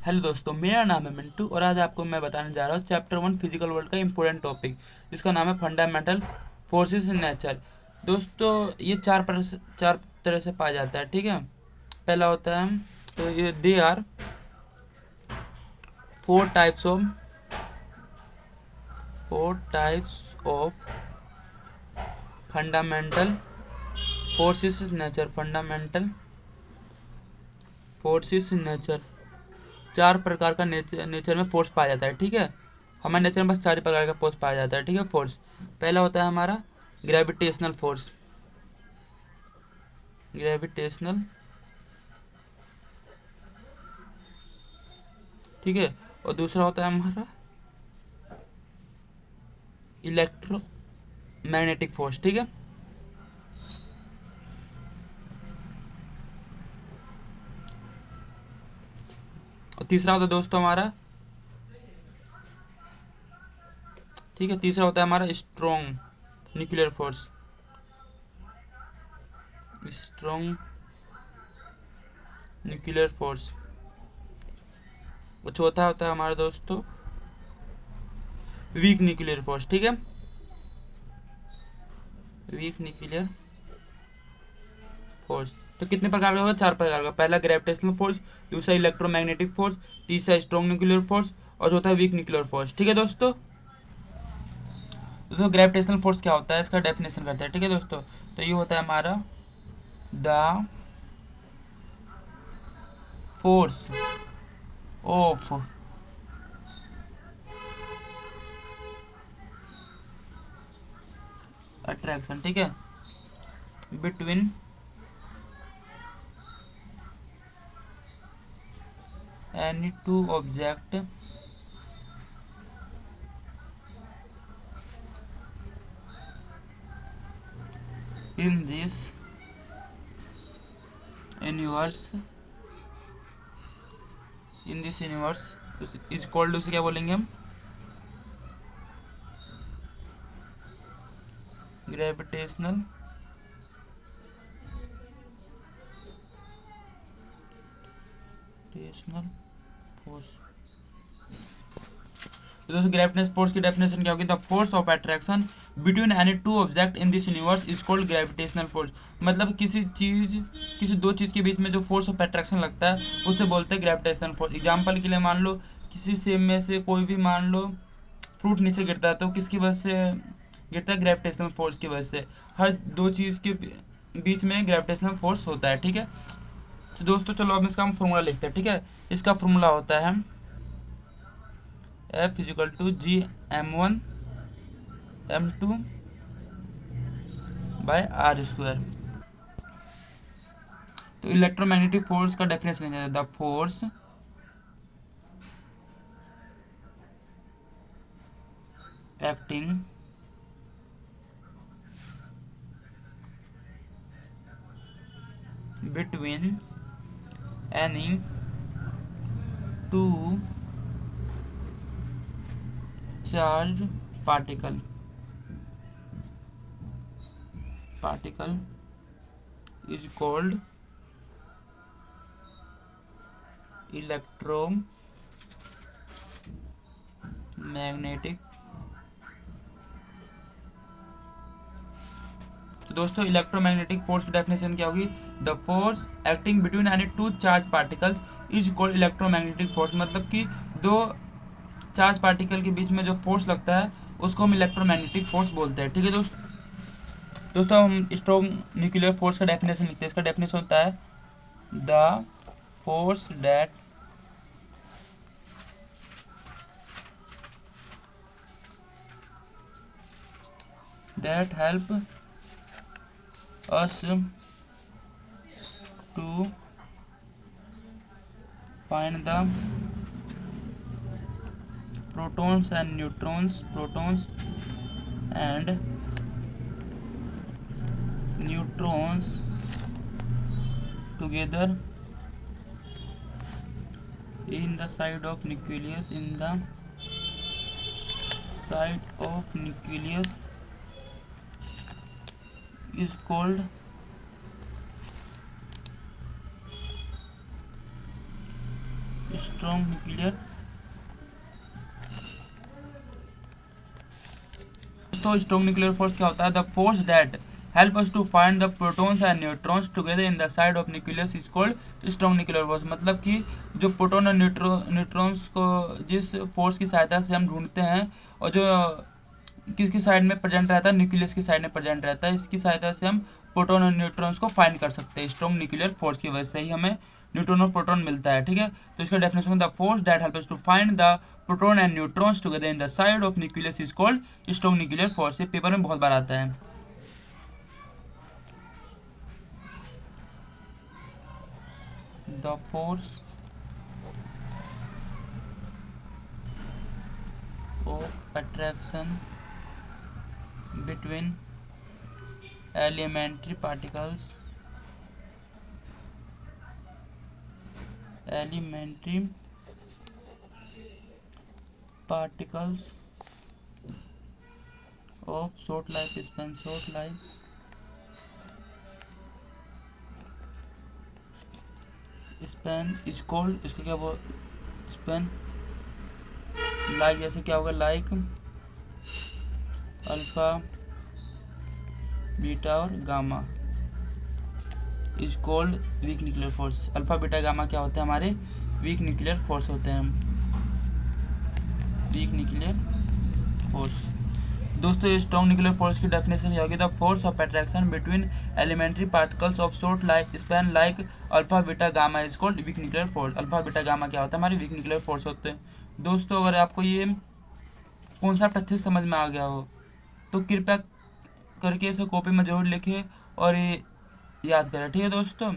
Hello दोस्तों, मेरा नाम है मिंटू और आज आपको मैं बताने जा रहा हूँ चैप्टर 1 फिजिकल वर्ल्ड का इम्पोर्टेंट टॉपिक, जिसका नाम है फंडामेंटल फोर्सेस इन नेचर। दोस्तों, ये चार तरह से पाया जाता है। ठीक है, पहला होता है, तो ये they are four types of four types of fundamental forces in nature. Fundamental forces in nature, चार प्रकार का नेचर में फोर्स पाया जाता है। ठीक है, हमारे नेचर में बस चार ही प्रकार का फोर्स पाया जाता है। ठीक है, फोर्स पहला होता है हमारा ग्रेविटेशनल फोर्स। ग्रेविटेशनल, ठीक है। और दूसरा होता है हमारा इलेक्ट्रो मैग्नेटिक फोर्स। ठीक है, और तीसरा होता है दोस्तों हमारा, ठीक है, तीसरा होता है हमारा strong nuclear force. Strong nuclear force. और चौथा होता है हमारा दोस्तों वीक न्यूक्लियर फोर्स। ठीक है, वीक न्यूक्लियर फोर्स। तो कितने प्रकार का होगा? चार प्रकार का। पहला ग्रेविटेशनल फोर्स, दूसरा इलेक्ट्रोमैग्नेटिक फोर्स, तीसरा स्ट्रॉन्ग न्यूक्लियर फोर्स और चौथा वीक न्यूक्लियर फोर्स। ठीक है दोस्तों, ग्रेविटेशनल फोर्स क्या होता है, इसका डेफिनेशन करते हैं। ठीक है दोस्तों, तो ये होता है हमारा द फोर्स ऑफ अट्रैक्शन। ठीक है, between any two object in this universe. In this universe is called, उसे क्या बोलेंगे हम? Gravitational gravitational force. तो दोस्तों, ग्रेविटेशनल फोर्स की डेफिनेशन क्या होगी? The force of attraction between any two object in this universe is called gravitational force. मतलब किसी दो चीज़ के बीच में जो फोर्स ऑफ अट्रैक्शन लगता है उसे बोलते हैं ग्रेविटेशनल फोर्स। एग्जाम्पल के लिए मान लो, किसी सेब में से कोई भी मान लो फ्रूट नीचे गिरता है, तो किसकी वजह से गिरता है? ग्रेविटेशनल फोर्स की वजह से। हर दो चीज़ के बीच में ग्रेविटेशनल फोर्स होता है। ठीक है, तो दोस्तों चलो अब इसका हम फॉर्मूला लिखते हैं। ठीक है, इसका फॉर्मूला होता है F=G m1 m2/r²। तो इलेक्ट्रोमैग्नेटिक फोर्स का डेफिनेशन है the force acting between any two charge particle is called electromagnetic. तो दोस्तों, इलेक्ट्रोमैग्नेटिक फोर्स की डेफिनेशन क्या होगी? The force acting between any two charge particles is called electromagnetic force. मतलब कि दो चार्ज पार्टिकल के बीच में जो फोर्स लगता है उसको हम इलेक्ट्रोमैग्नेटिक फोर्स बोलते हैं। ठीक है दोस्तों, हम स्ट्रॉन्ग न्यूक्लियर फोर्स का डेफिनेशन लिखते हैं। इसका डेफिनेशन होता है the force that help us to find the protons and neutrons together in the side of nucleus is called strong nuclear. तो स्ट्रॉन्ग न्यूक्लियर फोर्स क्या होता है? The force that help us to find the protons and neutrons together in the side of nucleus is called strong nuclear force. मतलब कि जो proton और neutrons को जिस फोर्स की सहायता से हम ढूंढते हैं, और जो किसकी साइड में प्रेजेंट रहता है? न्यूक्लियस की साइड में प्रेजेंट रहता है। इसकी सहायता से हम प्रोटॉन और न्यूट्रॉन्स को फाइंड कर सकते हैं। स्ट्रॉन्ग न्यूक्लियर फोर्स की वजह से ही हमें न्यूट्रॉन और प्रोटॉन मिलता है। ठीक है, तो इसका definition, the force that help us to find the proton and neutrons together in the side of nucleus is called strong nuclear force. ये पेपर में बहुत बार आता है। The force of attraction between elementary particles of short lifespan is called, इसको क्या बोल, Spain like, जैसे क्या होगा, लाइक अल्फा बीटा और gamma is called weak nuclear force. Alpha beta gamma क्या होते हैं? हमारे वीक न्यूक्लियर फोर्स होते हैं। Weak nuclear force. दोस्तों, ये स्ट्रॉन्ग न्यूक्लियर फोर्स की डेफिनेशन क्या होगी? The force of attraction between elementary particles of short life span like alpha beta gamma is called weak nuclear force. Alpha beta gamma क्या होता है? हमारे वीक न्यूक्लियर फोर्स होते हैं। दोस्तों, अगर आपको ये कॉन्सेप्ट अच्छे से समझ में आ गया हो तो कृपया करके इसे कॉपी में जरूर लिखें और ये याद करें। ठीक है दोस्तों।